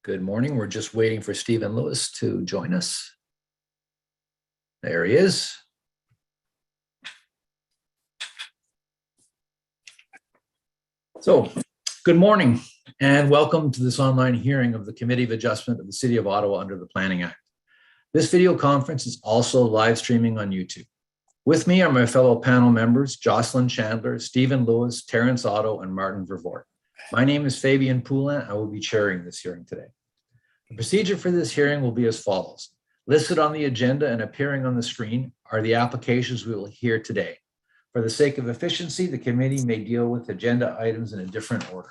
Good morning. We're just waiting for Stephen Lewis to join us. There he is. So, good morning and welcome to this online hearing of the Committee of Adjustment of the City of Ottawa under the Planning Act. This video conference is also live streaming on YouTube. With me are my fellow panel members, Jocelyn Chandler, Stephen Lewis, Terrence Otto, and Martin Vervoort. My name is Fabian Poulin. I will be chairing this hearing today. The procedure for this hearing will be as follows. Listed on the agenda and appearing on the screen are the applications we will hear today. For the sake of efficiency, the committee may deal with agenda items in a different order.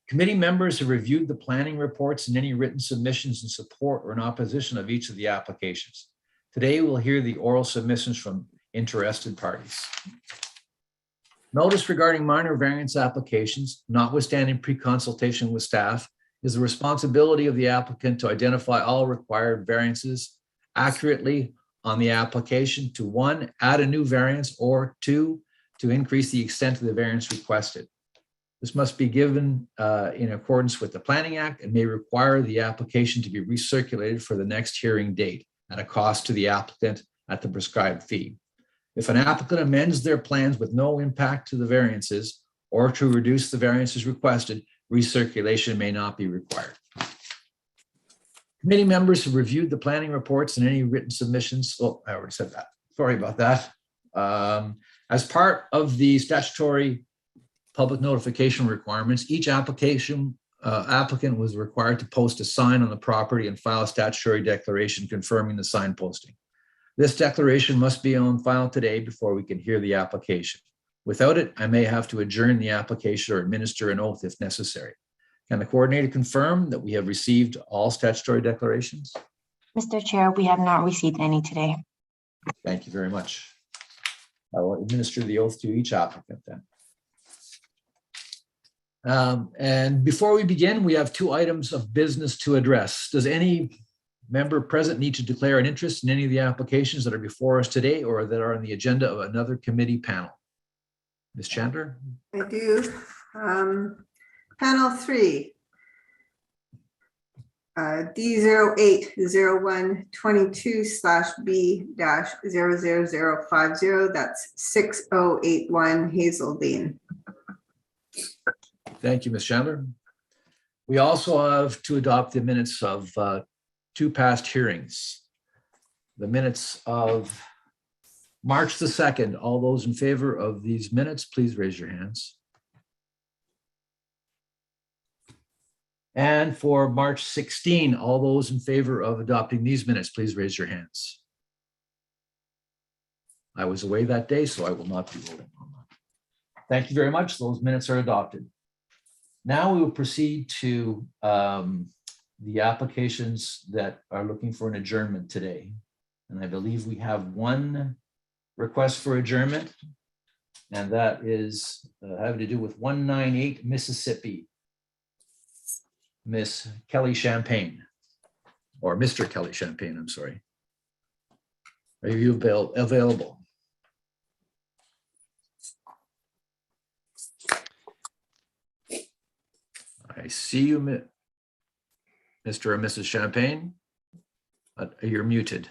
Committee members have reviewed the planning reports and any written submissions in support or in opposition of each of the applications. Today, we'll hear the oral submissions from interested parties. Notice regarding minor variance applications, notwithstanding pre-consultation with staff, is the responsibility of the applicant to identify all required variances accurately on the application to 1, add a new variance, or 2, to increase the extent of the variance requested. This must be given in accordance with the Planning Act and may require the application to be recirculated for the next hearing date at a cost to the applicant at the prescribed fee. If an applicant amends their plans with no impact to the variances or to reduce the variances requested, recirculation may not be required. Committee members have reviewed the planning reports and any written submissions. Oh, I already said that. Sorry about that. As part of the statutory public notification requirements, each applicant was required to post a sign on the property and file a statutory declaration confirming the sign posting. This declaration must be on file today before we can hear the application. Without it, I may have to adjourn the application or administer an oath if necessary. Can the coordinator confirm that we have received all statutory declarations? Mr. Chair, we have not received any today. Thank you very much. I will administer the oath to each applicant then. And before we begin, we have 2 items of business to address. Does any member present need to declare an interest in any of the applications that are before us today or that are on the agenda of another committee panel? Ms. Chandler? I do. Panel 3, D080122/B-00050, that's 6081 Hazeldean. Thank you, Ms. Chandler. We also have to adopt the minutes of 2 past hearings. The minutes of March the 2nd. All those in favor of these minutes, please raise your hands. And for March 16, all those in favor of adopting these minutes, please raise your hands. I was away that day, so I will not be voting on that. Thank you very much. Those minutes are adopted. Now we will proceed to the applications that are looking for an adjournment today. And I believe we have 1 request for adjournment, and that is having to do with 198 Mississippi. Miss Kelly Champagne, or Mr. Kelly Champagne, I'm sorry. Are you available? I see you, Mr. or Mrs. Champagne. You're muted.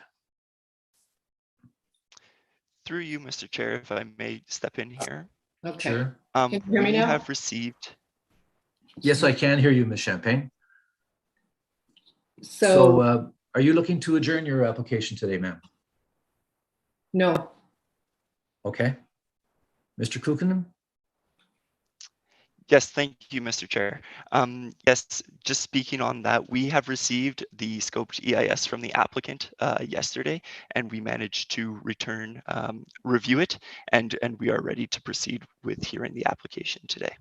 Through you, Mr. Chair, if I may step in here. Okay. Sure. Can you hear me We now? have received. Yes, I can hear you, Ms. Champagne. So Are you looking to adjourn your application today, ma'am? no, Okay. Mr. Kukanen? Yes, thank you, Mr. Chair. Yes, just speaking on that, we have received the scoped EIS from the applicant yesterday, and we managed to return, review it, and we are ready to proceed with hearing the application today.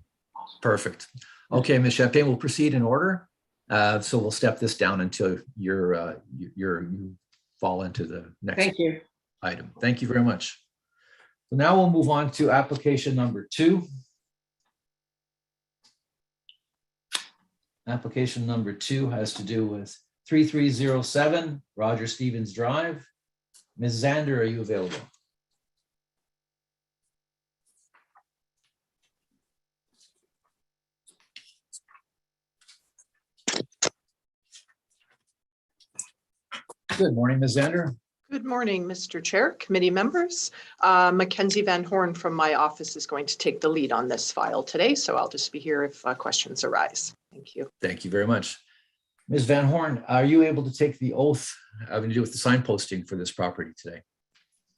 Perfect. Okay, Ms. Champagne, we'll proceed in order. So we'll step this down until you fall into the next thank you. item. Thank you very much. So now we'll move on to application number 2. Application number 2 has to do with 3307 Roger Stevens Drive. Ms. Zander, are you available? Good morning, Ms. Zander. Good morning, Mr. Chair, committee members. Mackenzie Van Horn from my office is going to take the lead on this file today, so I'll just be here if questions arise. Thank you. Thank you very much. Ms. Van Horn, are you able to take the oath having to do with the signposting for this property today?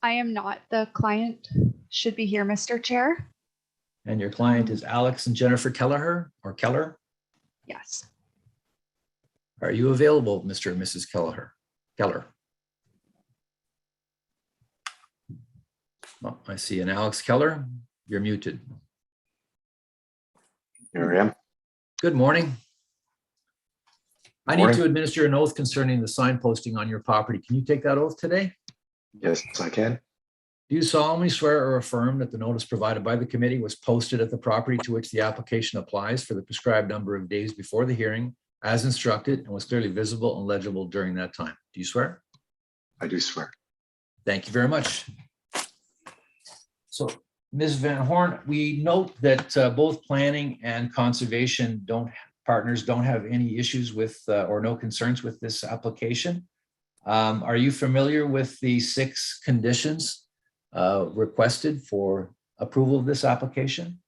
I am not. The client should be here, Mr. Chair. And your client is Alex and Jennifer Kelleher or Keller? Yes. Are you available, Mr. and Mrs. Keller? Oh, I see an Alex Keller. You're muted. Here I am. Good morning. I need Morning. to administer an oath concerning the signposting on your property. Can you take that oath today? Yes, I can. Do you solemnly swear or affirm that the notice provided by the committee was posted at the property to which the application applies for the prescribed number of days before the hearing as instructed and was clearly visible and legible during that time? Do you swear? I do swear. Thank you very much. So, Ms. Van Horn, we note that both planning and conservation partners don't have any issues with or no concerns with this application. Are you familiar with the 6 conditions requested for approval of this application?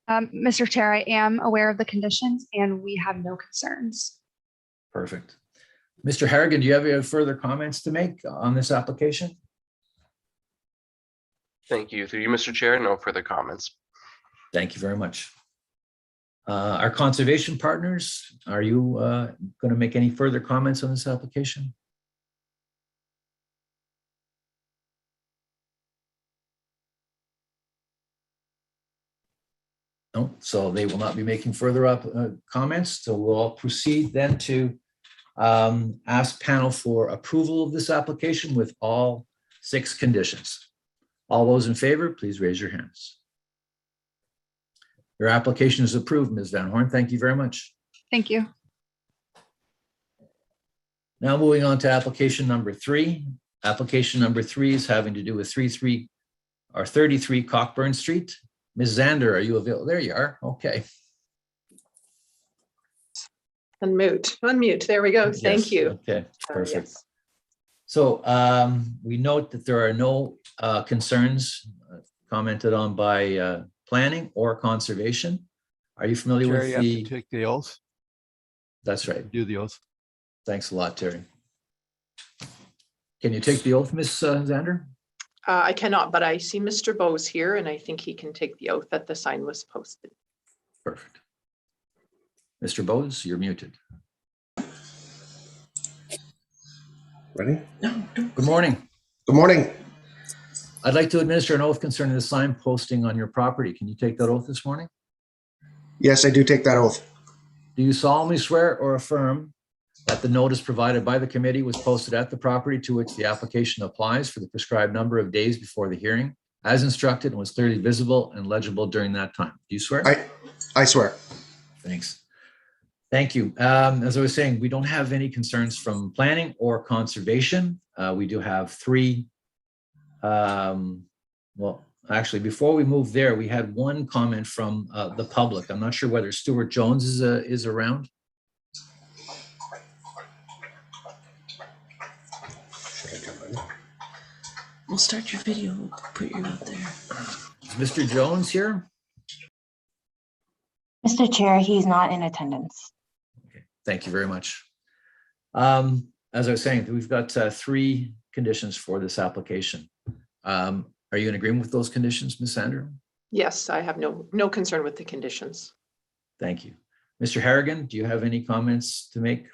Mr. Chair, I am aware of the conditions and we have no concerns. Perfect. Mr. Harrigan, do you have any further comments to make on this application? Thank you. Through you, Mr. Chair, no further comments. Thank you very much. Our conservation partners, are you going to make any further comments on this application? No, so they will not be making further comments. So we'll proceed then to ask panel for approval of this application with all 6 conditions. All those in favor, please raise your hands. Your application is approved, Ms. Van Horn. Thank you very much. Thank you. Now moving on to application number 3. Application number 3 is having to do with 33 Cockburn Street. Ms. Zander, are you available? There you are. Okay. Unmute. There we go. Thank Yes. you. Okay, perfect. Yes. So we note that there are no concerns commented on by planning or conservation. Are you familiar Chair, with you have the? to take the oath, That's right. do the oath. Thanks a lot, Terry. Can you take the oath, Ms. Zander? I cannot, but I see Mr. Bose here and I think he can take the oath that the sign was posted. Perfect. Mr. Bose, you're muted. Ready? Good morning. Good morning. I'd like to administer an oath concerning the sign posting on your property. Can you take that oath this morning? Yes, I do take that oath. Do you solemnly swear or affirm that the notice provided by the committee was posted at the property to which the application applies for the prescribed number of days before the hearing as instructed and was clearly visible and legible during that time? Do you swear? I swear. Thanks. Thank you. As I was saying, we don't have any concerns from planning or conservation. We do have 3. Well, actually, before we move there, we had one comment from the public. I'm not sure whether Stuart Jones is around. We'll start your video. We'll put you out there. Is Mr. Jones here? Mr. Chair, he's not in attendance. Okay, thank you very much. As I was saying, we've got 3 conditions for this application. Are you in agreement with those conditions, Ms. Sander? Yes, I have no concern with the conditions. Thank you. Mr. Harrigan, do you have any comments to make?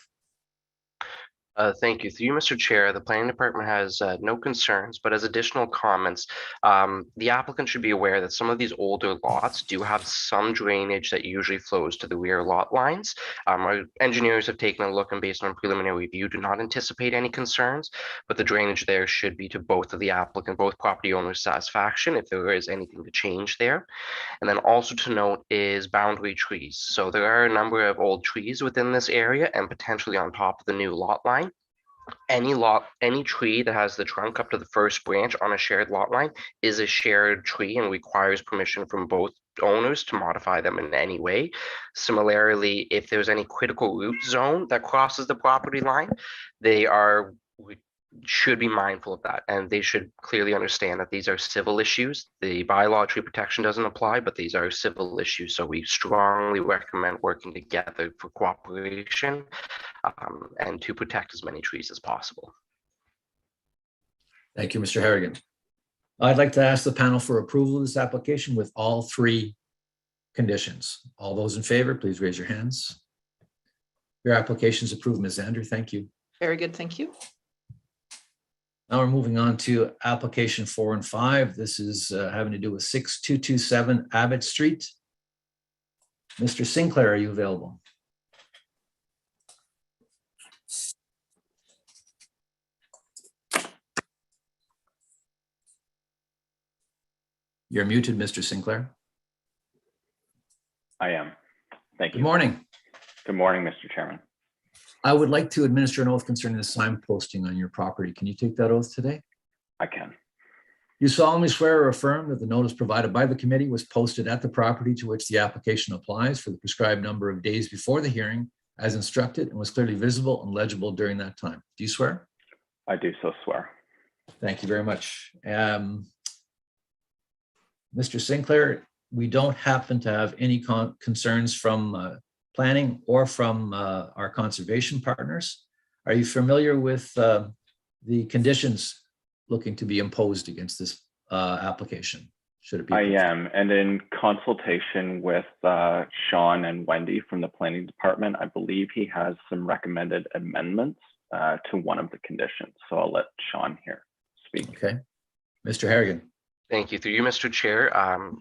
Thank you. Through you, Mr. Chair, the planning department has no concerns, but as additional comments, the applicant should be aware that some of these older lots do have some drainage that usually flows to the rear lot lines. Our engineers have taken a look and based on preliminary review, do not anticipate any concerns, but the drainage there should be to both of the applicant, both property owners' satisfaction if there is anything to change there. And then also to note is boundary trees. So there are a number of old trees within this area and potentially on top of the new lot line. Any tree that has the trunk up to the first branch on a shared lot line is a shared tree and requires permission from both owners to modify them in any way. Similarly, if there's any critical root zone that crosses the property line, we should be mindful of that, and they should clearly understand that these are civil issues. The bylaw tree protection doesn't apply, but these are civil issues, so we strongly recommend working together for cooperation and to protect as many trees as possible. Thank you, Mr. Harrigan. I'd like to ask the panel for approval of this application with all 3 conditions. All those in favor, please raise your hands. Your application is approved, Ms. Zander. Thank you. Very good, thank you. Now we're moving on to application 4 and 5. This is having to do with 6227 Abbott Street. Mr. Sinclair, are you available? You're muted, Mr. Sinclair. I am. Thank you. Good morning. Good morning, Mr. Chairman. I would like to administer an oath concerning the sign posting on your property. Can you take that oath today? I can. You solemnly swear or affirm that the notice provided by the committee was posted at the property to which the application applies for the prescribed number of days before the hearing as instructed and was clearly visible and legible during that time. Do you swear? I do so swear. Thank you very much. Mr. Sinclair, we don't happen to have any concerns from planning or from our conservation partners. Are you familiar with the conditions looking to be imposed against this application? Should it be? I am, and in consultation with Sean and Wendy from the planning department, I believe he has some recommended amendments to one of the conditions. So I'll let Sean here speak. Okay. Mr. Harrigan. Thank you. Through you, Mr. Chair.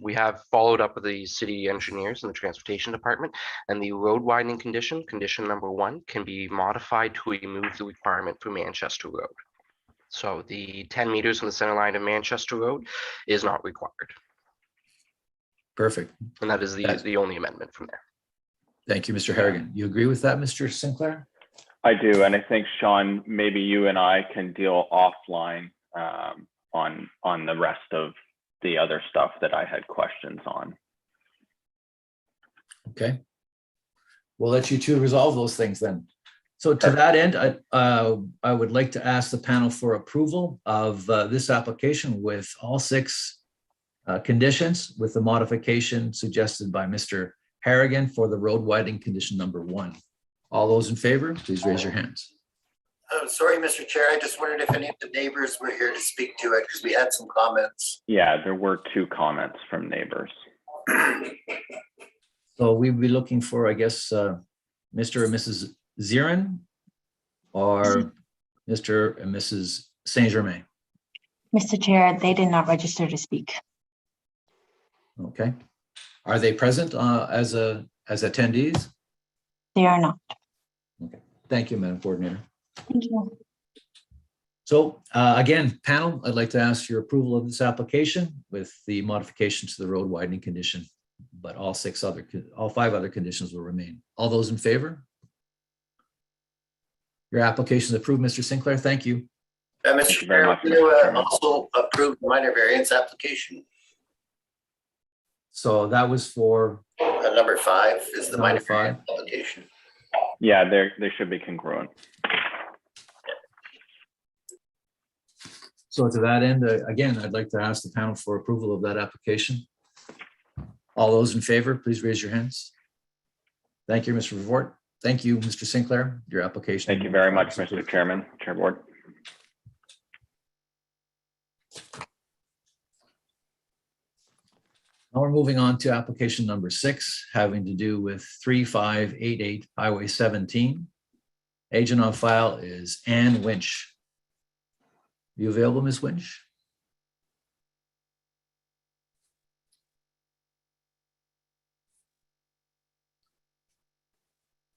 We have followed up with the city engineers and the transportation department, and the road widening condition, condition number 1, can be modified to remove the requirement for Manchester Road. So the 10 meters from the center line of Manchester Road is not required. Perfect. And that is the only amendment from there. Thank you, Mr. Harrigan. You agree with that, Mr. Sinclair? I do, and I think, Sean, maybe you and I can deal offline on the rest of the other stuff that I had questions on. Okay. We'll let you two resolve those things then. So to that end, I would like to ask the panel for approval of this application with all 6 conditions with the modification suggested by Mr. Harrigan for the road widening condition number 1. All those in favor, please raise your hands. Sorry, Mr. Chair, I just wondered if any of the neighbors were here to speak to it because we had some comments. Yeah, there were 2 comments from neighbors. So we'd be looking for, I guess, Mr. and Mrs. Zirin or Mr. and Mrs. Saint Germain. Mr. Chair, they did not register to speak. Okay. Are they present as attendees? They are not. Okay. Thank you, Madam Coordinator. Thank you. So again, panel, I'd like to ask your approval of this application with the modification to the road widening condition, but all 5 other conditions will remain. All those in favor? Your application is approved, Mr. Sinclair. Thank you. Mr. Chair, you also approved the minor variance application. So that was for number 5 is the minor 5 variance application. Yeah, they should be congruent. So to that end, again, I'd like to ask the panel for approval of that application. All those in favor, please raise your hands. Thank you, Mr. Revort. Thank you, Mr. Sinclair, your application. Thank you very much, Mr. Chairman, Chair Board. Now we're moving on to application number 6, having to do with 3588 Highway 17. Agent on file is Ann Winch. You available, Ms. Winch?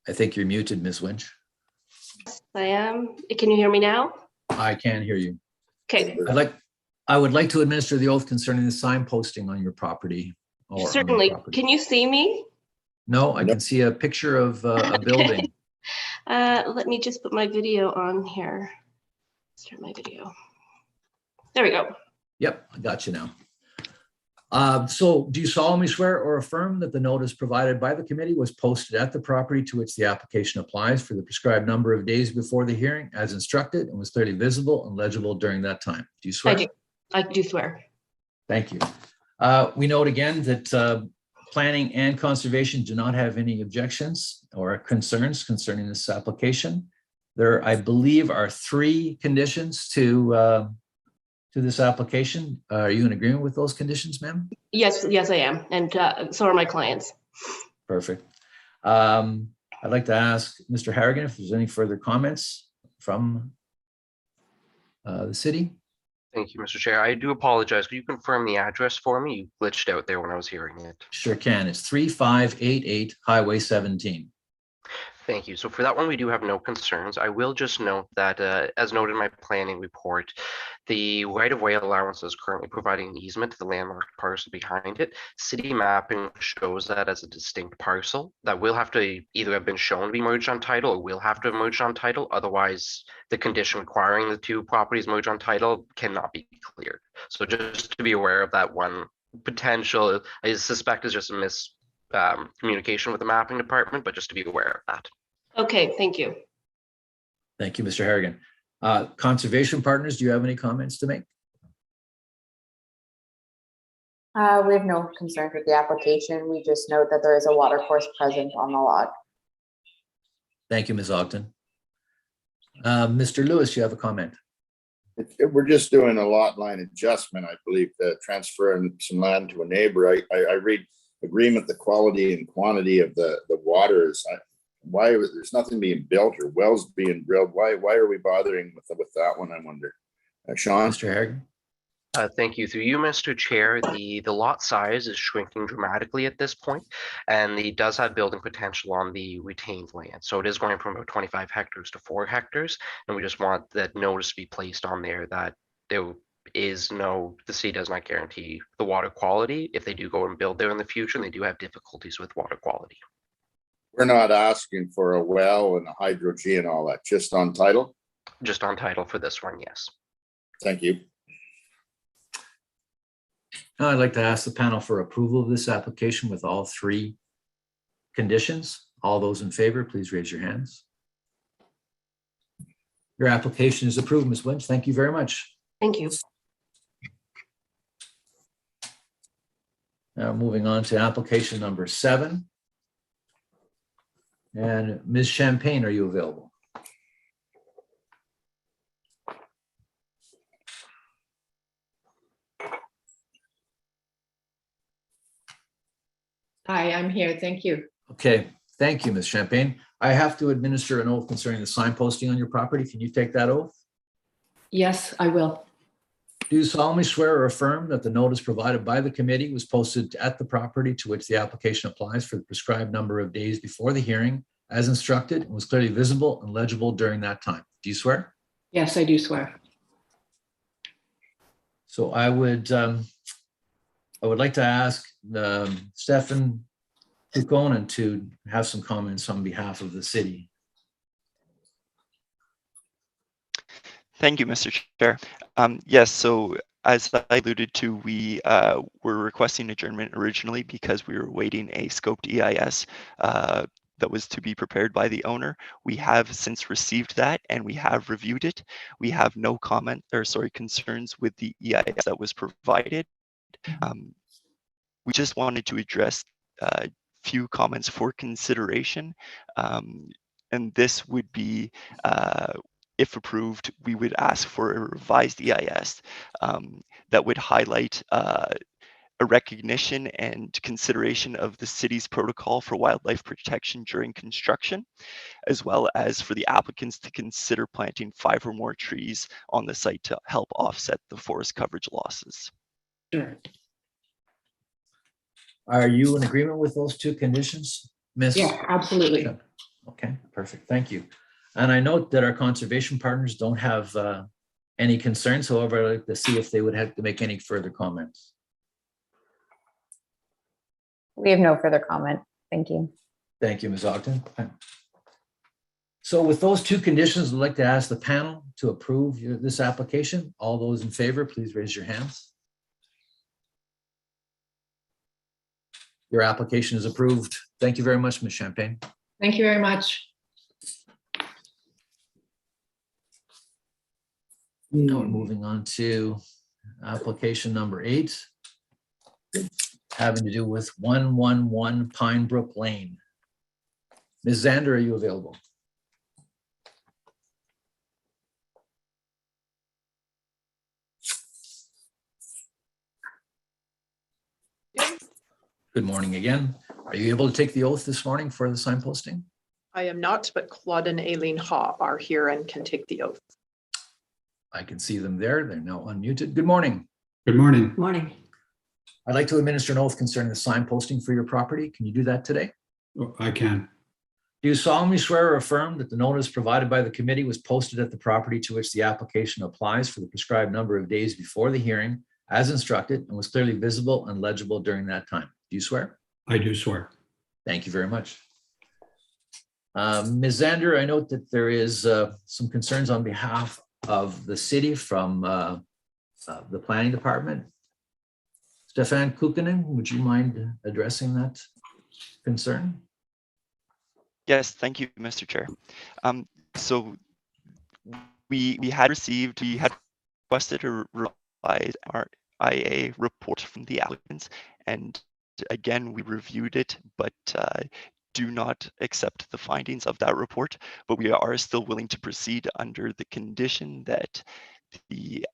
I think you're muted, Ms. Winch. I am. Can you hear me now? I can hear you. Okay. I would like to administer the oath concerning the sign posting on your property. Or Certainly. property. Can you see me? No, I can see a picture of a building. Let me just put my video on here. Start my video. There we go. Yep, I got you now. So do you solemnly swear or affirm that the notice provided by the committee was posted at the property to which the application applies for the prescribed number of days before the hearing as instructed and was clearly visible and legible during that time? Do you swear? I do swear. Thank you. We note again that planning and conservation do not have any objections or concerns concerning this application. There, I believe, are 3 conditions to this application. Are you in agreement with those conditions, ma'am? Yes, I am. And so are my clients. Perfect. I'd like to ask Mr. Harrigan if there's any further comments from the city. Thank you, Mr. Chair. I do apologize. Could you confirm the address for me? You glitched out there when I was hearing it. Sure can. It's 3588 Highway 17. Thank you. So for that one, we do have no concerns. I will just note that, as noted in my planning report, the right-of-way allowance is currently providing an easement to the landlocked parcel behind it. City mapping shows that as a distinct parcel that will have to either have been shown to be merged on title or will have to have merged on title. Otherwise, the condition requiring the 2 properties merged on title cannot be cleared. So just to be aware of that one potential, I suspect is just a communication with the mapping department, but just to be aware of that. Okay, thank you. Thank you, Mr. Harrigan. Conservation partners, do you have any comments to make? We have no concerns with the application. We just note that there is a water course present on the lot. Thank you, Ms. Ogden. Mr. Lewis, you have a comment? We're just doing a lot line adjustment, I believe, transferring some land to a neighbor. I read agreement, the quality and quantity of the waters. Why there's nothing being built or wells being drilled? Why are we bothering with that one? I wonder. Sean? Mr. Harrigan? Thank you. Through you, Mr. Chair, the lot size is shrinking dramatically at this point, and it does have building potential on the retained land. So it is going from about 25 hectares to 4 hectares, and we just want that notice to be placed on there that there is the city does not guarantee the water quality if they do go and build there in the future, and they do have difficulties with water quality. We're not asking for a well and a hydro G and all that, just on title? Just on title for this one, yes. Thank you. Now I'd like to ask the panel for approval of this application with all 3 conditions. All those in favor, please raise your hands. Your application is approved, Ms. Lynch. Thank you very much. Thank you. Now moving on to application number 7. And Ms. Champagne, are you available? Hi, I'm here. Thank you. Okay, thank you, Ms. Champagne. I have to administer an oath concerning the sign posting on your property. Can you take that oath? Yes, I will. Do you solemnly swear or affirm that the notice provided by the committee was posted at the property to which the application applies for the prescribed number of days before the hearing as instructed and was clearly visible and legible during that time? Do you swear? Yes, I do swear. So I would like to ask Stefan Kukonen to have some comments on behalf of the city. Thank you, Mr. Chair. Yes, so as I alluded to, we were requesting adjournment originally because we were awaiting a scoped EIS that was to be prepared by the owner. We have since received that and we have reviewed it. We have no concerns with the EIS that was provided. We just wanted to address a few comments for consideration. And this would be, if approved, we would ask for a revised EIS that would highlight a recognition and consideration of the city's protocol for wildlife protection during construction, as well as for the applicants to consider planting 5 or more trees on the site to help offset the forest coverage losses. Sure. Are you in agreement with those 2 conditions, Ms.? Yeah, absolutely. Okay, perfect. Thank you. And I note that our conservation partners don't have any concerns. However, I'd like to see if they would have to make any further comments. We have no further comment. Thank you. Thank you, Ms. Ogden. So with those 2 conditions, I'd like to ask the panel to approve this application. All those in favor, please raise your hands. Your application is approved. Thank you very much, Ms. Champagne. Thank you very much. Now we're moving on to application number 8, having to do with 111 Pine Brook Lane. Ms. Zander, are you available? Good morning again. Are you able to take the oath this morning for the signposting? I am not, but Claude and Aileen Ha are here and can take the oath. I can see them there. They're now unmuted. Good morning. Good morning. Morning. I'd like to administer an oath concerning the signposting for your property. Can you do that today? I can. Do you solemnly swear or affirm that the notice provided by the committee was posted at the property to which the application applies for the prescribed number of days before the hearing as instructed and was clearly visible and legible during that time? Do you swear? I do swear. Thank you very much. Ms. Zander, I note that there is some concerns on behalf of the city from the planning department. Stefan Kukkonen, would you mind addressing that concern? Yes, thank you, Mr. Chair. So we had requested a revised RIA report from the applicants, and again, we reviewed it, but do not accept the findings of that report, but we are still willing to proceed under the condition that the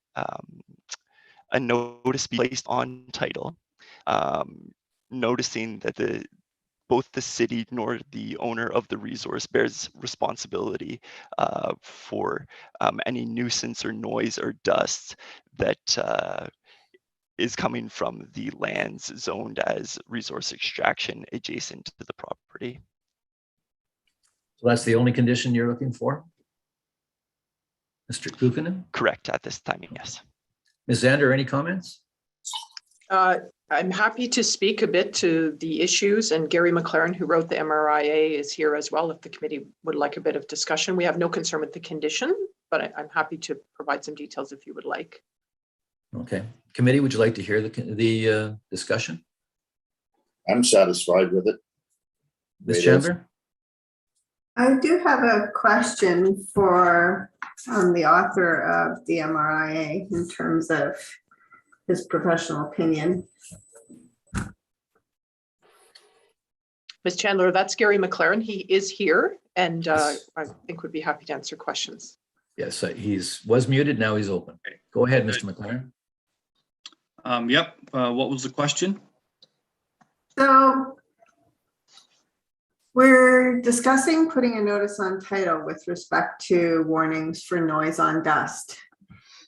a notice be placed on title, noticing that both the city nor the owner of the resource bears responsibility for any nuisance or noise or dust that is coming from the lands zoned as resource extraction adjacent to the property. So that's the only condition you're looking for? Mr. Kukkonen? Correct, at this time, yes. Ms. Zander, any comments? I'm happy to speak a bit to the issues, and Gary McLaren, who wrote the MRIA, is here as well if the committee would like a bit of discussion. We have no concern with the condition, but I'm happy to provide some details if you would like. Okay. Committee, would you like to hear the discussion? I'm satisfied with it. Ms. Chandler? I do have a question for the author of the MRIA in terms of his professional opinion. Ms. Chandler, that's Gary McLaren. He is here and I think would be happy to answer questions. Yes, was muted. Now he's open. Go ahead, Mr. McLaren. Yep. What was the question? So we're discussing putting a notice on title with respect to warnings for noise on dust.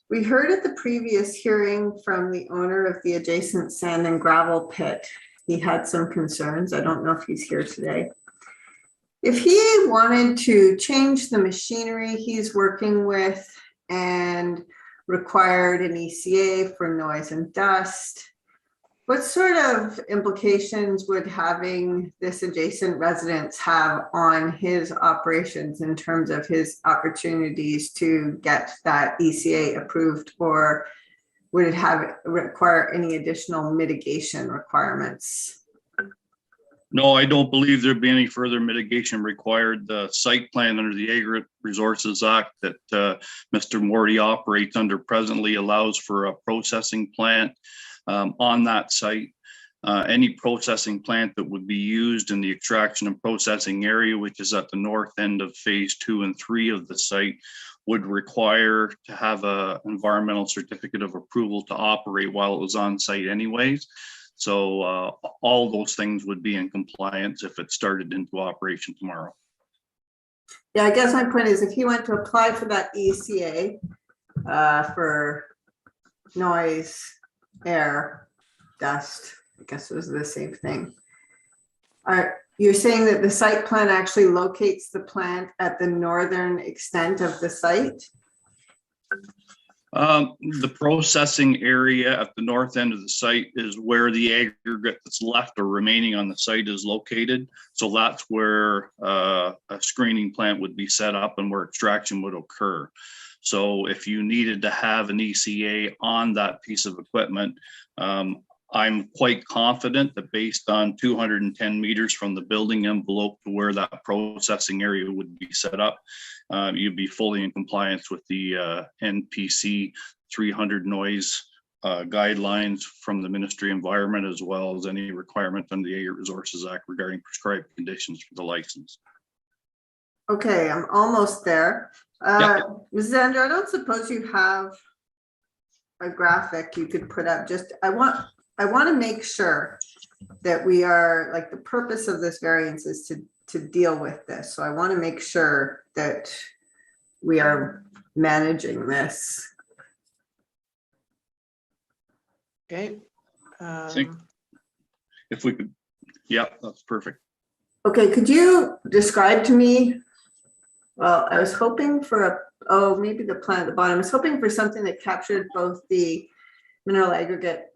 We heard at the previous hearing from the owner of the adjacent sand and gravel pit. He had some concerns. I don't know if he's here today. If he wanted to change the machinery he's working with and required an ECA for noise and dust, what sort of implications would having this adjacent residence have on his operations in terms of his opportunities to get that ECA approved, or would it require any additional mitigation requirements? No, I don't believe there'd be any further mitigation required. The site plan under the Agri Resources Act that Mr. Morty operates under presently allows for a processing plant on that site. Any processing plant that would be used in the extraction and processing area, which is at the north end of phase 2 and 3 of the site, would require to have an environmental certificate of approval to operate while it was on site anyways. So all those things would be in compliance if it started into operation tomorrow. Yeah, I guess my point is if he went to apply for that ECA for noise, air, dust, I guess it was the same thing. You're saying that the site plan actually locates the plant at the northern extent of the site? The processing area at the north end of the site is where the aggregate that's left or remaining on the site is located. So that's where a screening plant would be set up and where extraction would occur. So if you needed to have an ECA on that piece of equipment, I'm quite confident that based on 210 meters from the building envelope to where that processing area would be set up, you'd be fully in compliance with the NPC 300 noise guidelines from the Ministry of Environment, as well as any requirement under the Aggregate Resources Act regarding prescribed conditions for the license. Okay, I'm almost there. Yep. Mrs. Andrew, I don't suppose you have a graphic you could put up. Just, I want to make sure that we are, like, the purpose of this variance is to deal with this. So I want to make sure that we are managing this. Okay. I think if we could, yeah, that's perfect. Okay, could you describe to me, well, I was hoping for maybe the plan at the bottom. I was hoping for something that captured both the mineral aggregate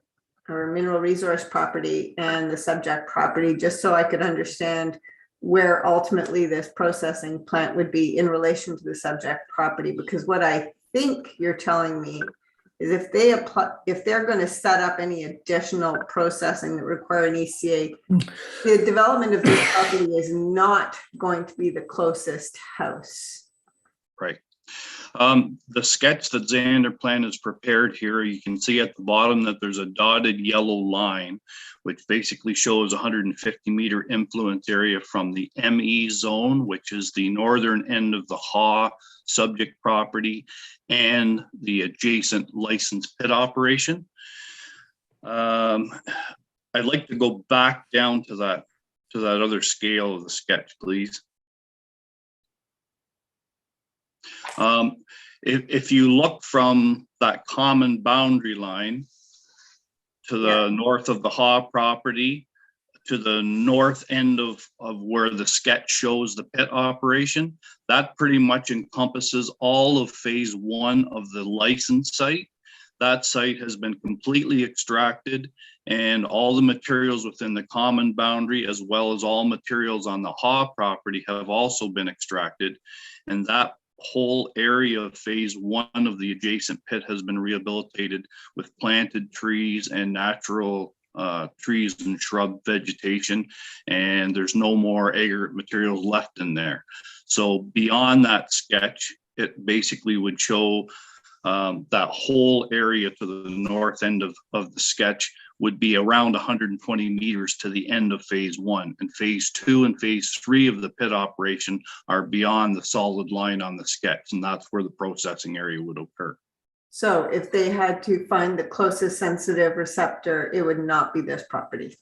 or mineral resource property and the subject property, just so I could understand where ultimately this processing plant would be in relation to the subject property. Because what I think you're telling me is if they're going to set up any additional processing that require an ECA, the development of this property is not going to be the closest house. Right. The sketch that Xander Plan is prepared here, you can see at the bottom that there's a dotted yellow line, which basically shows 150 meter influence area from the ME zone, which is the northern end of the HA subject property, and the adjacent licensed pit operation. I'd like to go back down to that other scale of the sketch, please. If you look from that common boundary line to the north of the HA property, to the north end of where the sketch shows the pit operation, that pretty much encompasses all of phase 1 of the license site. That site has been completely extracted, and all the materials within the common boundary, as well as all materials on the HA property, have also been extracted. And that whole area of phase 1 of the adjacent pit has been rehabilitated with planted trees and natural trees and shrub vegetation, and there's no more aggregate materials left in there. So beyond that sketch, it basically would show that whole area to the north end of the sketch would be around 120 meters to the end of phase 1, and phase 2 and phase 3 of the pit operation are beyond the solid line on the sketch, and that's where the processing area would occur. So if they had to find the closest sensitive receptor, it would not be this property.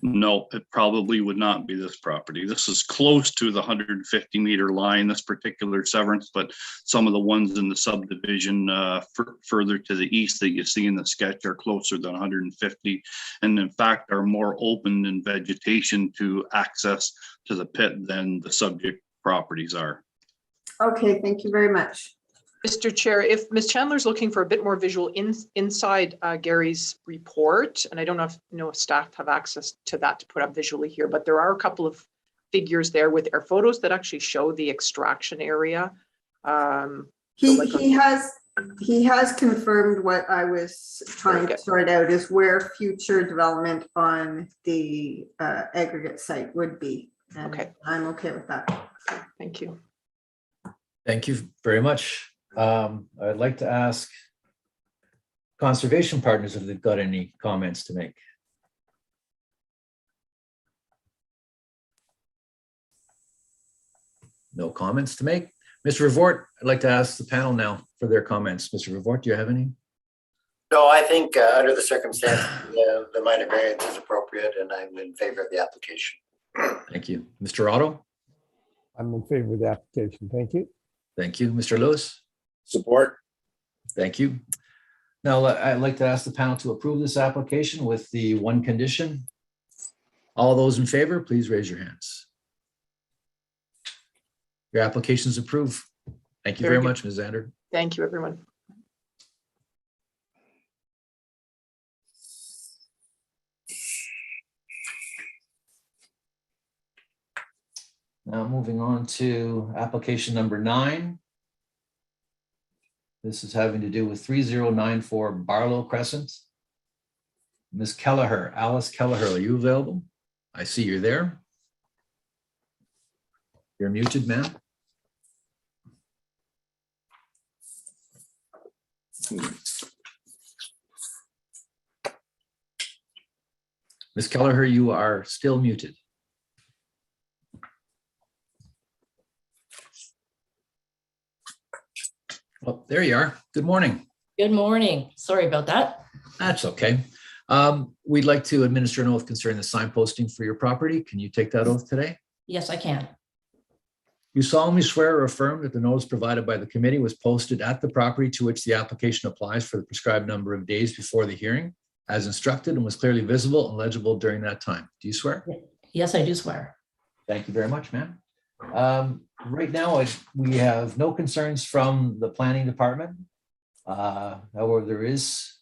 No, it probably would not be this property. This is close to the 150 meter line, this particular severance, but some of the ones in the subdivision further to the east that you see in the sketch are closer than 150, and in fact are more open in vegetation to access to the pit than the subject properties are. Okay, thank you very much. Mr. Chair, if Ms. Chandler's looking for a bit more visual inside Gary's report, and I don't know if staff have access to that to put up visually here, but there are a couple of figures there with air photos that actually show the extraction area. He has confirmed what I was trying to sort out is where future development on the aggregate site would be. And okay, I'm okay with that. Thank you. Thank you very much. I'd like to ask conservation partners if they've got any comments to make. No comments to make. Mr. Revort, I'd like to ask the panel now for their comments. Mr. Revort, do you have any? No, I think under the circumstances, the minor variance is appropriate, and I'm in favor of the application. Thank you. Mr. Otto? I'm in favor of the application. Thank you. Thank you. Mr. Lewis? Support. Thank you. Now, I'd like to ask the panel to approve this application with the one condition. All those in favor, please raise your hands. Your application is approved. Thank you very much, Ms. Zander. Thank you, everyone. Now moving on to application number 9. This is having to do with 3094 Barlow Crescent. Ms. Kelleher, Alice Kelleher, are you available? I see you're there. You're muted, ma'am. Ms. Kelleher, you are still muted. Well, there you are. Good morning. Good morning. Sorry about that. That's okay. We'd like to administer an oath concerning the signposting for your property. Can you take that oath today? Yes, I can. You solemnly swear or affirm that the notice provided by the committee was posted at the property to which the application applies for the prescribed number of days before the hearing, as instructed, and was clearly visible and legible during that time. Do you swear? Yes, I do swear. Thank you very much, ma'am. Right now, we have no concerns from the planning department. However, there is,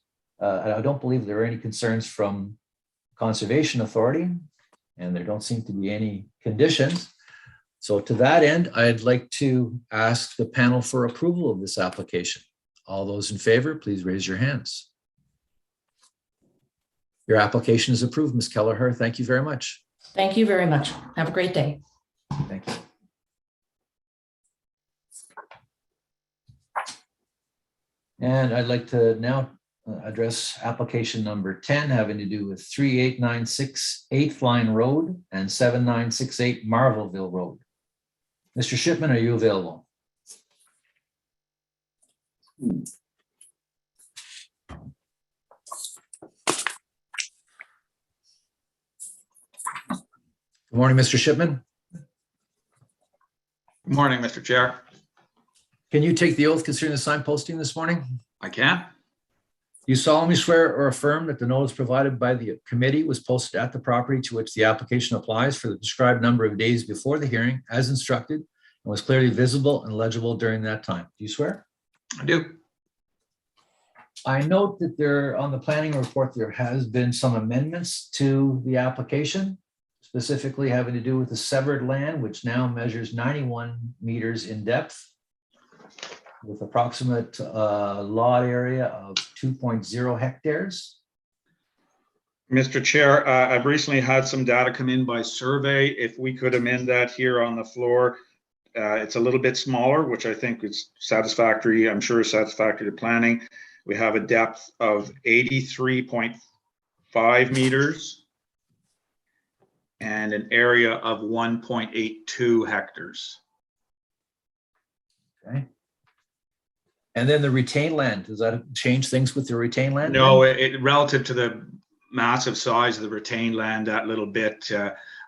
I don't believe there are any concerns from Conservation Authority, and there don't seem to be any conditions. So to that end, I'd like to ask the panel for approval of this application. All those in favor, please raise your hands. Your application is approved, Ms. Kelleher. Thank you very much. Thank you very much. Have a great day. Thank you. And I'd like to now address application number 10, having to do with 3896 8th Line Road and 7968 Marvelville Road. Mr. Shipman, are you available? Good morning, Mr. Shipman. Good morning, Mr. Chair. Can you take the oath concerning the sign posting this morning? I can. You solemnly swear or affirm that the notice provided by the committee was posted at the property to which the application applies for the prescribed number of days before the hearing as instructed and was clearly visible and legible during that time. Do you swear? I do. I note that there, on the planning report, there has been some amendments to the application, specifically having to do with the severed land, which now measures 91 meters in depth, with approximate lot area of 2.0 hectares. Mr. Chair, I've recently had some data come in by survey. If we could amend that here on the floor, it's a little bit smaller, which I think is satisfactory. I'm sure is satisfactory to planning. We have a depth of 83.5 meters and an area of 1.82 hectares. Okay. And then the retained land, does that change things with the retained land? No, relative to the massive size of the retained land, that little bit,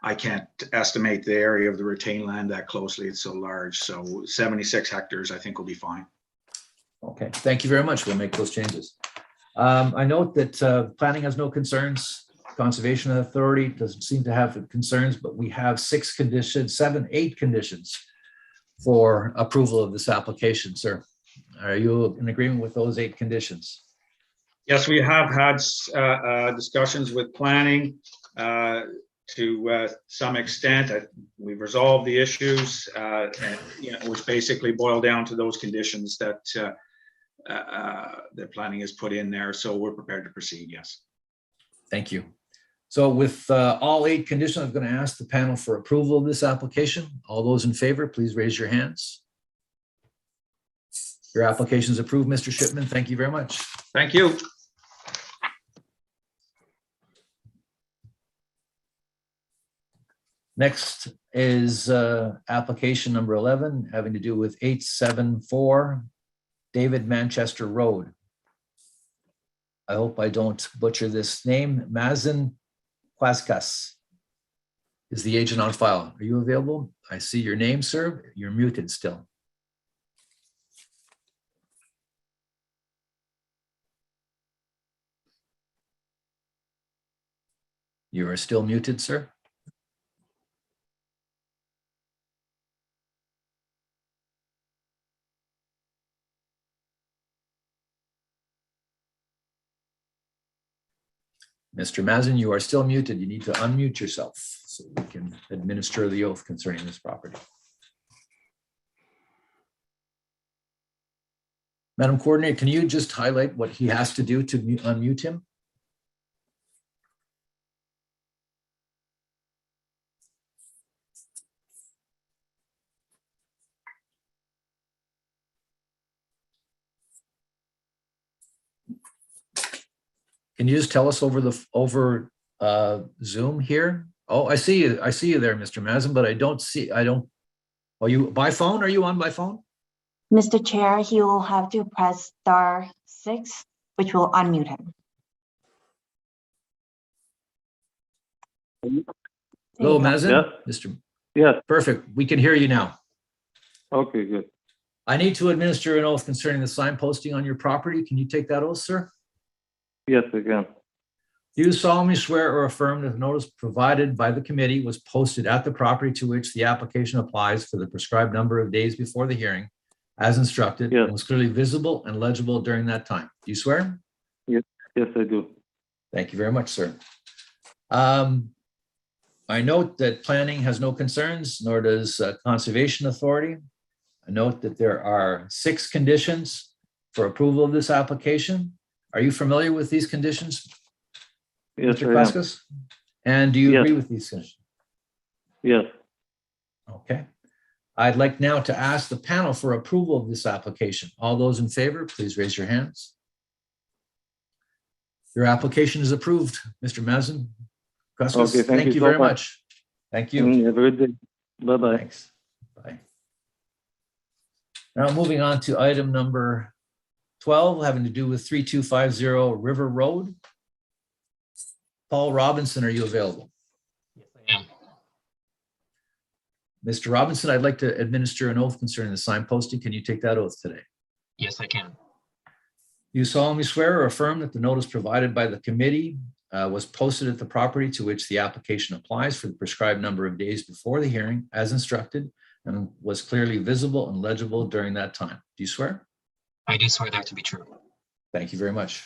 I can't estimate the area of the retained land that closely. It's so large. So 76 hectares, I think will be fine. Okay, thank you very much. We'll make those changes. I note that planning has no concerns. Conservation Authority doesn't seem to have concerns, but we have 8 conditions for approval of this application, sir. Are you in agreement with those 8 conditions? Yes, we have had discussions with planning to some extent. We've resolved the issues, and, which basically boil down to those conditions that the planning has put in there. So we're prepared to proceed. Yes. Thank you. So with all 8 conditions, I'm going to ask the panel for approval of this application. All those in favor, please raise your hands. Your application is approved, Mr. Shipman. Thank you very much. Thank you. Next is application number 11, having to do with 874 David Manchester Road. I hope I don't butcher this name. Mazen Quaskas is the agent on file. Are you available? I see your name, sir. You're muted still. You are still muted, sir. Mr. Mazen, you are still muted. You need to unmute yourself so we can administer the oath concerning this property. Madam Coordinator, can you just highlight what he has to do to unmute him? Can you just tell us over Zoom here? Oh, I see you. I see you there, Mr. Mazin, but I don't. Are you by phone? Are you on by phone? Mr. Chair, he will have to press *6, which will unmute him. Hello, Mazin? Yes. Mr. Yes. Perfect. We can hear you now. Okay, good. I need to administer an oath concerning the sign posting on your property. Can you take that oath, sir? Yes, again. Do you solemnly swear or affirm that the notice provided by the committee was posted at the property to which the application applies for the prescribed number of days before the hearing, as instructed, Yes. and was clearly visible and legible during that time? Do you swear? Yes, yes, I do. Thank you very much, sir. I note that planning has no concerns, nor does Conservation Authority. I note that there are 6 conditions for approval of this application. Are you familiar with these conditions, Yes, Mr. I am. Klaskus? And do you Yes. agree with these conditions? Yes, Okay. I'd like now to ask the panel for approval of this application. All those in favor, please raise your hands. Your application is approved, Mr. Mazin. Klaskus, Okay, thank you so very much. much. Thank you. Have a good day. Bye-bye. Thanks. Bye. Now moving on to item number 12, having to do with 3250 River Road. Paul Robinson, are you available? Yes, I am. Mr. Robinson, I'd like to administer an oath concerning the sign posting. Can you take that oath today? Yes, I can. You solemnly swear or affirm that the notice provided by the committee was posted at the property to which the application applies for the prescribed number of days before the hearing, as instructed, and was clearly visible and legible during that time. Do you swear? I do swear that to be true. Thank you very much.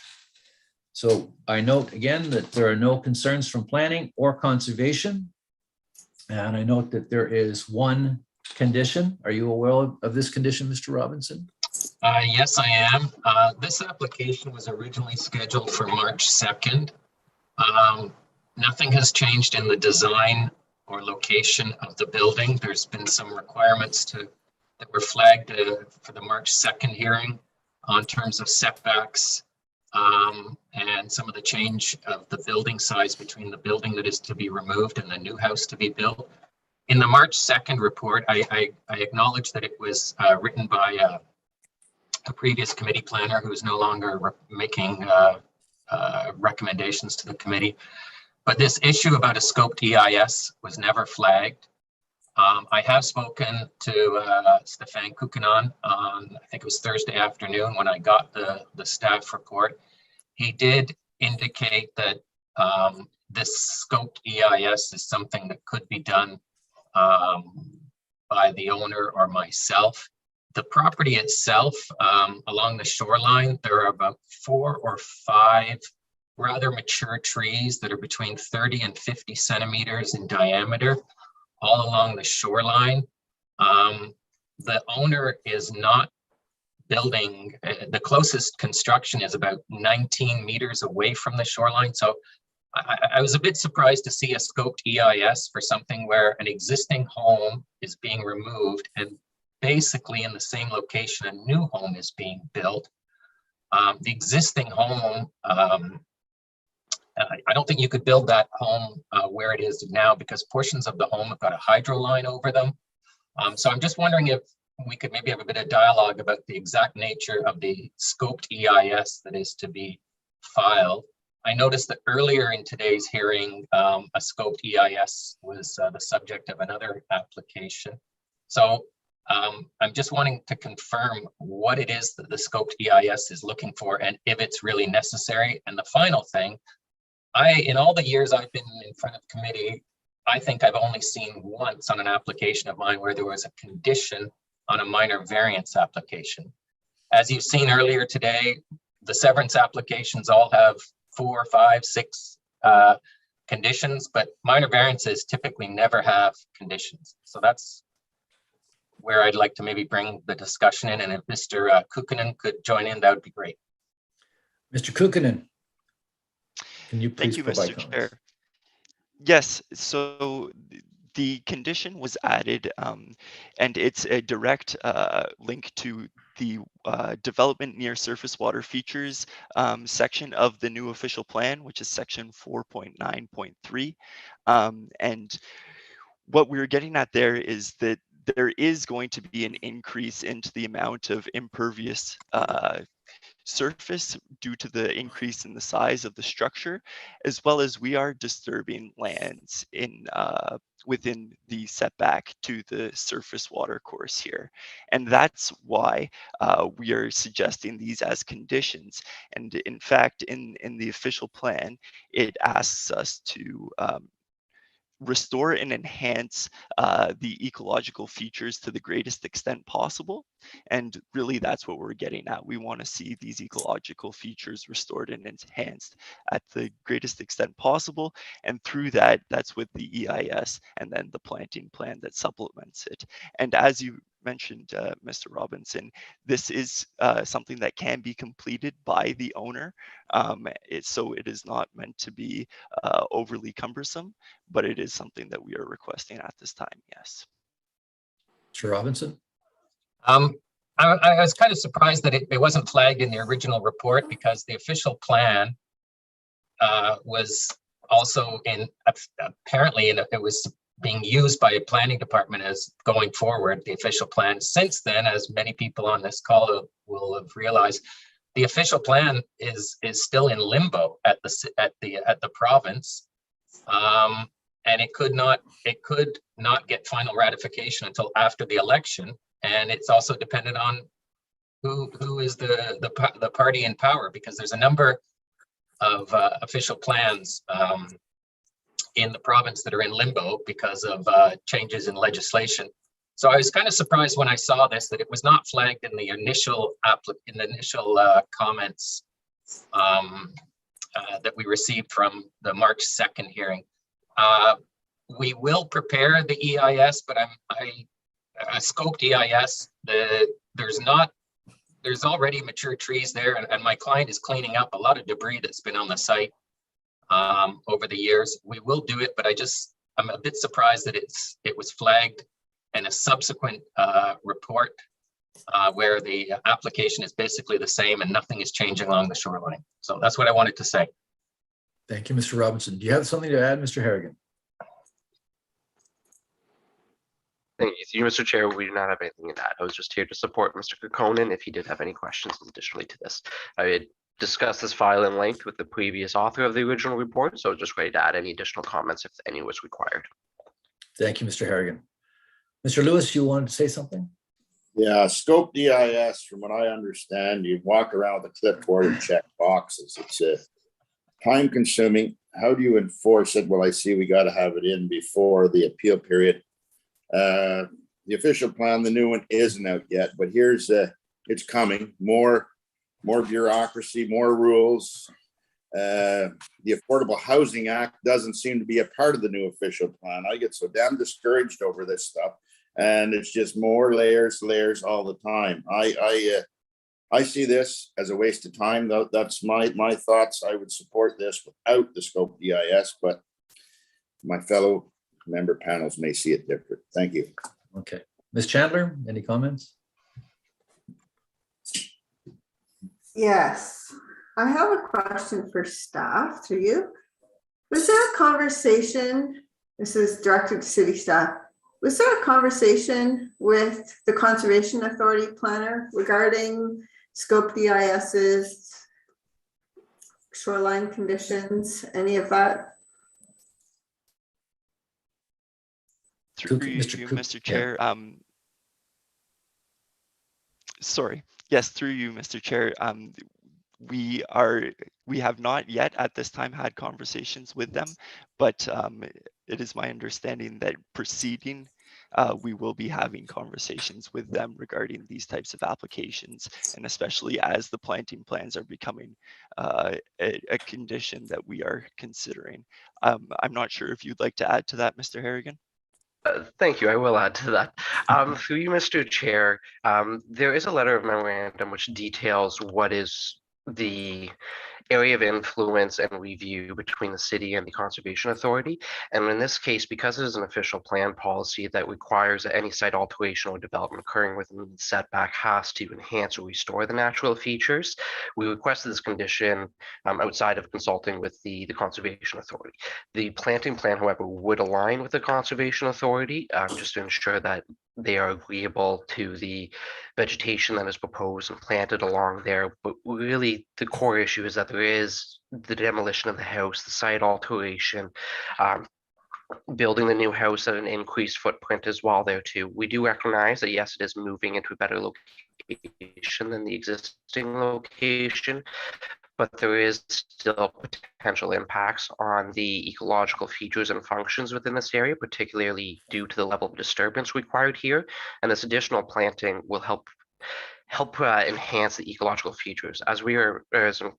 So I note again that there are no concerns from planning or conservation. And I note that there is one condition. Are you aware of this condition, Mr. Robinson? Yes, I am. This application was originally scheduled for March 2nd. Nothing has changed in the design or location of the building. There's been some requirements that were flagged for the March 2nd hearing on terms of setbacks and some of the change of the building size between the building that is to be removed and the new house to be built. In the March 2nd report, I acknowledge that it was written by a previous committee planner who is no longer making recommendations to the committee. But this issue about a scoped EIS was never flagged. I have spoken to Stefan Kukanen on, I think it was Thursday afternoon when I got the staff report. He did indicate that this scoped EIS is something that could be done by the owner or myself. The property itself, along the shoreline, there are about 4 or 5 rather mature trees that are between 30 and 50 centimeters in diameter, all along the shoreline. The owner is not building, the closest construction is about 19 meters away from the shoreline. So I was a bit surprised to see a scoped EIS for something where an existing home is being removed and basically in the same location a new home is being built. The existing home, I don't think you could build that home where it is now because portions of the home have got a hydro line over them. So I'm just wondering if we could maybe have a bit of dialogue about the exact nature of the scoped EIS that is to be filed. I noticed that earlier in today's hearing, a scoped EIS was the subject of another application. So I'm just wanting to confirm what it is that the scoped EIS is looking for and if it's really necessary. And the final thing, in all the years I've been in front of committee, I think I've only seen once on an application of mine where there was a condition on a minor variance application. As you've seen earlier today, the severance applications all have 4, 5, 6 conditions, but minor variances typically never have conditions. So that's where I'd like to maybe bring the discussion in, and if Mr. Kukanen could join in, that would be great. Mr. Kukanen, can you please Thank you, provide Mr. comments? Chair. Yes, so the condition was added and it's a direct link to the development near surface water features section of the new official plan, which is section 4.9.3. And what we're getting at there is that there is going to be an increase into the amount of impervious surface due to the increase in the size of the structure, as well as we are disturbing lands in within the setback to the surface water course here. And that's why we are suggesting these as conditions. And in fact, in the official plan, it asks us to restore and enhance the ecological features to the greatest extent possible. And really that's what we're getting at. We want to see these ecological features restored and enhanced at the greatest extent possible. And through that, that's with the EIS and then the planting plan that supplements it. And as you mentioned, Mr. Robinson, this is something that can be completed by the owner. So it is not meant to be overly cumbersome, but it is something that we are requesting at this time, yes. Mr. Robinson? I was kind of surprised that it wasn't flagged in the original report, because the official plan was also apparently it was being used by a planning department as going forward, the official plan. Since then, as many people on this call will have realized, the official plan is still in limbo at the province, and it could not get final ratification until after the election. And it's also dependent on who is the party in power, because there's a number of official plans in the province that are in limbo because of changes in legislation. So I was kind of surprised when I saw this, that it was not flagged in the initial comments that we received from the March 2nd hearing. We will prepare the EIS, but I scoped EIS. There's already mature trees there, and my client is cleaning up a lot of debris that's been on the site over the years. We will do it, but I'm a bit surprised that it was flagged in a subsequent report where the application is basically the same and nothing is changing along the shoreline. So that's what I wanted to say. Thank you, Mr. Robinson. Do you have something to add, Mr. Harrigan? Thank you, Mr. Chair. We do not have anything to add. I was just here to support Mr. Kukkonen if he did have any questions additionally to this. I had discussed this file in length with the previous author of the original report, so I was just ready to add any additional comments if any was required. Thank you, Mr. Harrigan. Mr. Lewis, you wanted to say something? Yeah, scope DIS, from what I understand, you walk around with a clipboard and check boxes. It's time consuming. How do you enforce it? Well, I see we got to have it in before the appeal period. The official plan, the new one, isn't out yet, but it's coming. More bureaucracy, more rules. The Affordable Housing Act doesn't seem to be a part of the new official plan. I get so damn discouraged over this stuff, and it's just more layers all the time. I see this as a waste of time. That's my thoughts. I would support this without the scope DIS, but my fellow member panels may see it different. Thank you. Okay. Ms. Chandler, any comments? Yes, I have a question for staff through you. Was there a conversation, this is directed to city staff, was there a conversation with the Conservation Authority planner regarding scope DISs, shoreline conditions, any of that? Through you, Mr. Chair. Sorry. Yes, through you, Mr. Chair. We have not yet at this time had conversations with them, but it is my understanding that proceeding, we will be having conversations with them regarding these types of applications, and especially as the planting plans are becoming a condition that we are considering. I'm not sure if you'd like to add to that, Mr. Harrigan. Thank you. I will add to that. Through you, Mr. Chair, there is a letter of memorandum which details what is the area of influence and review between the city and the Conservation Authority. And in this case, because it is an official plan policy that requires that any site alteration or development occurring within the setback has to enhance or restore the natural features, we requested this condition outside of consulting with the Conservation Authority. The planting plan, however, would align with the Conservation Authority just to ensure that they are agreeable to the vegetation that is proposed and planted along there. But really, the core issue is that there is the demolition of the house, the site alteration, building the new house at an increased footprint as well there too. We do recognize that yes, it is moving into a better location than the existing location, but there is still potential impacts on the ecological features and functions within this area, particularly due to the level of disturbance required here. And this additional planting will help enhance the ecological features. As I'm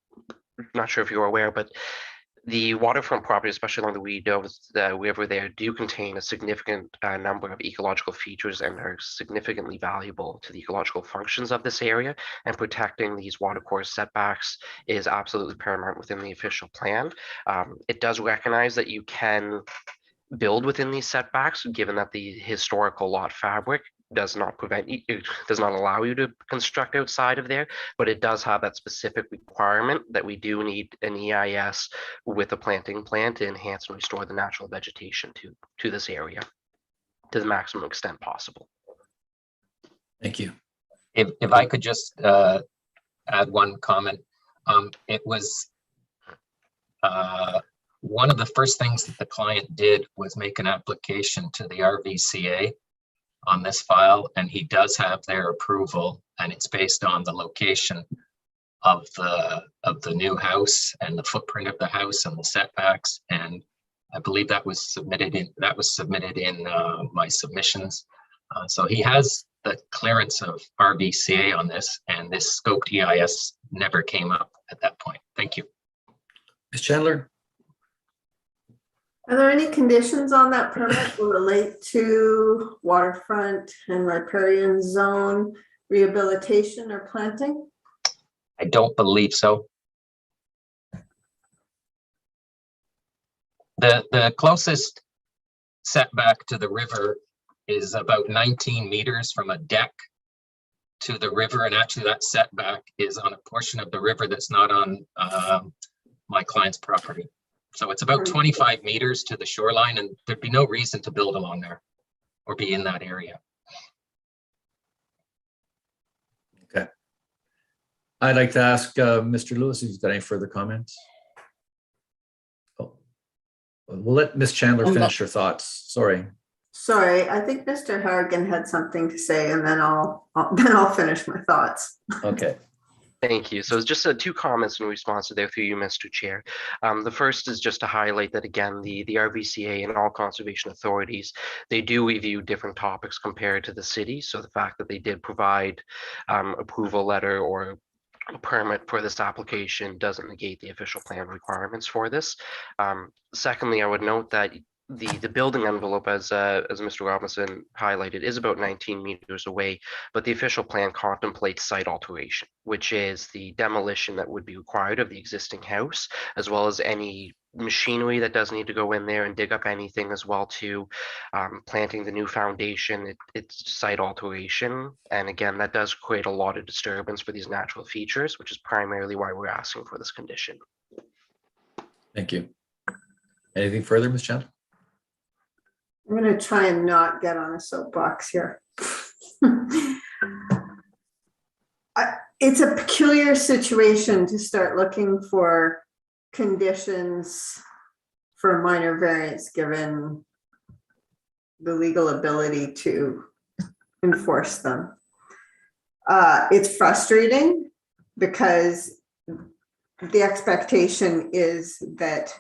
not sure if you're aware, but the waterfront property, especially along the Weedows River there, do contain a significant number of ecological features and are significantly valuable to the ecological functions of this area. And protecting these watercourse setbacks is absolutely paramount within the official plan. It does recognize that you can build within these setbacks, given that the historical lot fabric does not allow you to construct outside of there, but it does have that specific requirement that we do need an EIS with a planting plan to enhance and restore the natural vegetation to this area to the maximum extent possible. Thank you. If I could just add one comment. It was one of the first things that the client did was make an application to the RVCA on this file, and he does have their approval, and it's based on the location of the new house and the footprint of the house and the setbacks. And I believe that was submitted in my submissions. So he has the clearance of RVCA on this, and this scoped EIS never came up at that point. Thank you. Ms. Chandler? Are there any conditions on that permit that relate to waterfront and riparian zone rehabilitation or planting? I don't believe so. The closest setback to the river is about 19 meters from a deck to the river, and actually that setback is on a portion of the river that's not on my client's property. So it's about 25 meters to the shoreline, and there'd be no reason to build along there or be in that area. Okay. I'd like to ask Mr. Lewis if he's got any further comments. Oh, we'll let Ms. Chandler finish her thoughts. Sorry. Sorry, I think Mr. Harrigan had something to say, and then I'll finish my thoughts. Okay. Thank you. So it's just two comments in response to there through you, Mr. Chair. The first is just to highlight that, again, the RVCA and all conservation authorities, they do review different topics compared to the city. So the fact that they did provide approval letter or a permit for this application doesn't negate the official plan requirements for this. Secondly, I would note that the building envelope, as Mr. Robinson highlighted, is about 19 meters away, but the official plan contemplates site alteration, which is the demolition that would be required of the existing house, as well as any machinery that does need to go in there and dig up anything as well to planting the new foundation. It's site alteration, and again, that does create a lot of disturbance for these natural features, which is primarily why we're asking for this condition. Thank you. Anything further, Ms. Chandler? I'm going to try and not get on a soapbox here. It's a peculiar situation to start looking for conditions for a minor variance given the legal ability to enforce them. It's frustrating because the expectation is that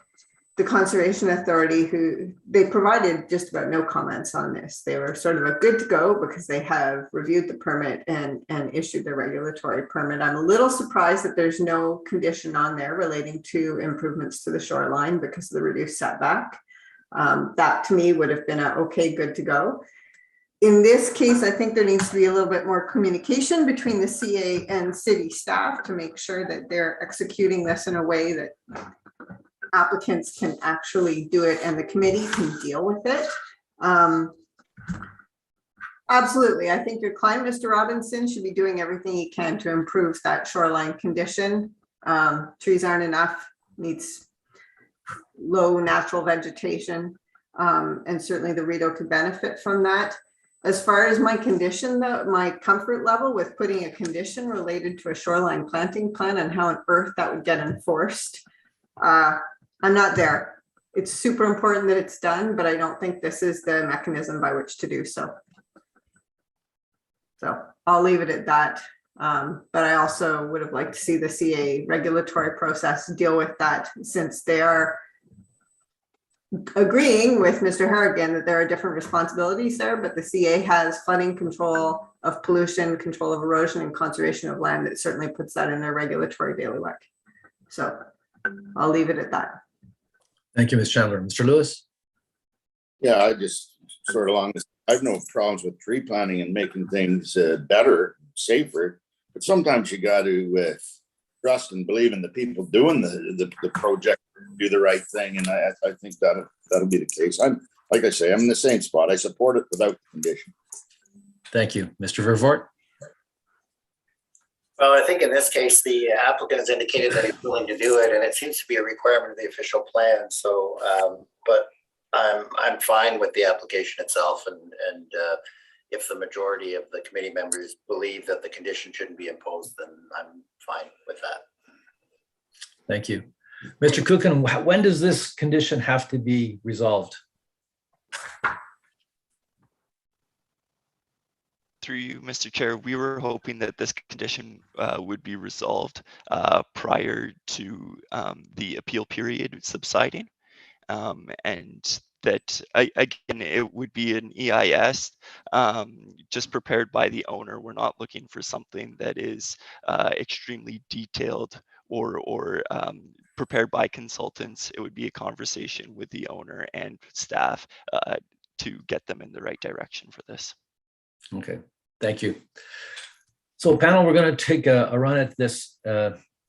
the Conservation Authority, who they provided just about no comments on this. They were sort of a good to go because they have reviewed the permit and issued the regulatory permit. I'm a little surprised that there's no condition on there relating to improvements to the shoreline because of the reduced setback. That to me would have been a okay, good to go. in this case, I think there needs to be a little bit more communication between the CA and city staff to make sure that they're executing this in a way that applicants can actually do it and the committee can deal with it. Absolutely. I think your client, Mr. Robinson, should be doing everything he can to improve that shoreline condition. Trees aren't enough, needs low natural vegetation. And certainly the Rideau could benefit from that. As far as my condition, though, my comfort level with putting a condition related to a shoreline planting plan and how on earth that would get enforced, I'm not there. It's super important that it's done, but I don't think this is the mechanism by which to do so. So I'll leave it at that. But I also would have liked to see the CA regulatory process deal with that, since they are agreeing with Mr. Harrigan that there are different responsibilities there, but the CA has flooding control of pollution, control of erosion, and conservation of land. That certainly puts that in their regulatory bailiwick. So I'll leave it at that. Thank you, Ms. Chandler. Mr. Lewis? Yeah, I just sort of along this, I have no problems with tree planting and making things better, safer, but sometimes you got to trust and believe in the people doing the project, do the right thing, and I think that'll be the case. I'm, like I say, I'm in the same spot. I support it without condition. Thank you. Mr. Vervoort? Well, I think in this case, the applicant has indicated that he's willing to do it, and it seems to be a requirement of the official plan. So, but I'm fine with the application itself, and if the majority of the committee members believe that the condition shouldn't be imposed, then I'm fine with that. Thank you. Mr. Kuchen, when does this condition have to be resolved? Through you, Mr. Chair, we were hoping that this condition would be resolved prior to the appeal period subsiding, and that again, it would be an EIS just prepared by the owner. We're not looking for something that is extremely detailed or prepared by consultants. It would be a conversation with the owner and staff to get them in the right direction for this. Okay, thank you. So panel, we're going to take a run at this.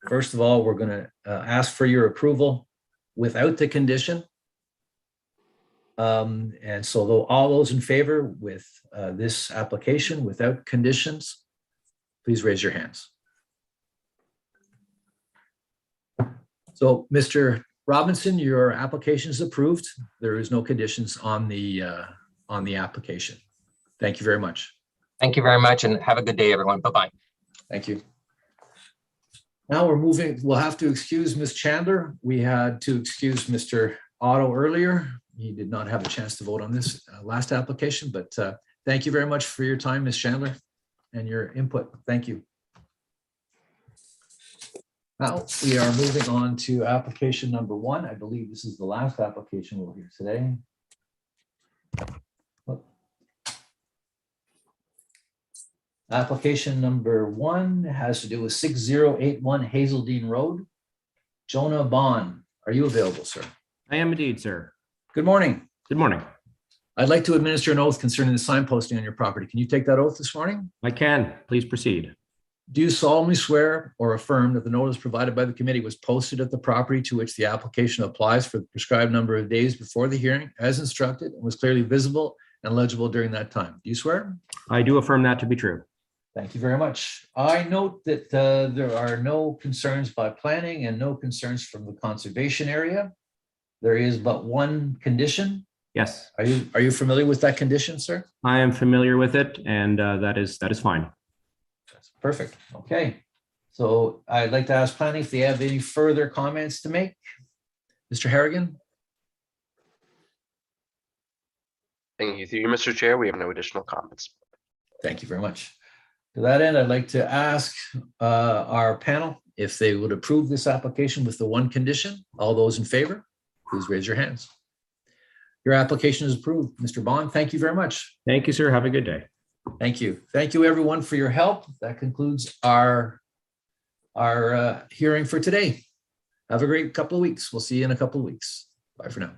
First of all, we're going to ask for your approval without the condition. And so though all those in favor with this application without conditions, please raise your hands. So Mr. Robinson, your application is approved. There is no conditions on the application. Thank you very much. Thank you very much, and have a good day, everyone. Bye-bye. Thank you. Now we're moving, we'll have to excuse Ms. Chandler. We had to excuse Mr. Otto earlier. He did not have a chance to vote on this last application, but thank you very much for your time, Ms. Chandler, and your input. Thank you. Now we are moving on to application number 1. I believe this is the last application we'll hear today. Application number 1 has to do with 6081 Hazeldean Road. Jonah Bond, are you available, sir? I am indeed, sir. Good morning. Good morning. I'd like to administer an oath concerning the signposting on your property. Can you take that oath this morning? I can. Please proceed. Do you solemnly swear or affirm that the notice provided by the committee was posted at the property to which the application applies for the prescribed number of days before the hearing as instructed and was clearly visible and legible during that time? Do you swear? I do affirm that to be true. Thank you very much. I note that there are no concerns by planning and no concerns from the conservation area. There is but one condition. Yes. Are you familiar with that condition, sir? I am familiar with it, and that is fine. That's perfect. Okay. So I'd like to ask planning if they have any further comments to make. Mr. Harrigan? Thank you, through you, Mr. Chair. We have no additional comments. Thank you very much. To that end, I'd like to ask our panel if they would approve this application with the one condition. All those in favor, please raise your hands. Your application is approved. Mr. Bond, thank you very much. Thank you, sir. Have a good day. Thank you. Thank you, everyone, for your help. That concludes our hearing for today. Have a great couple of weeks. We'll see you in a couple of weeks. Bye for now.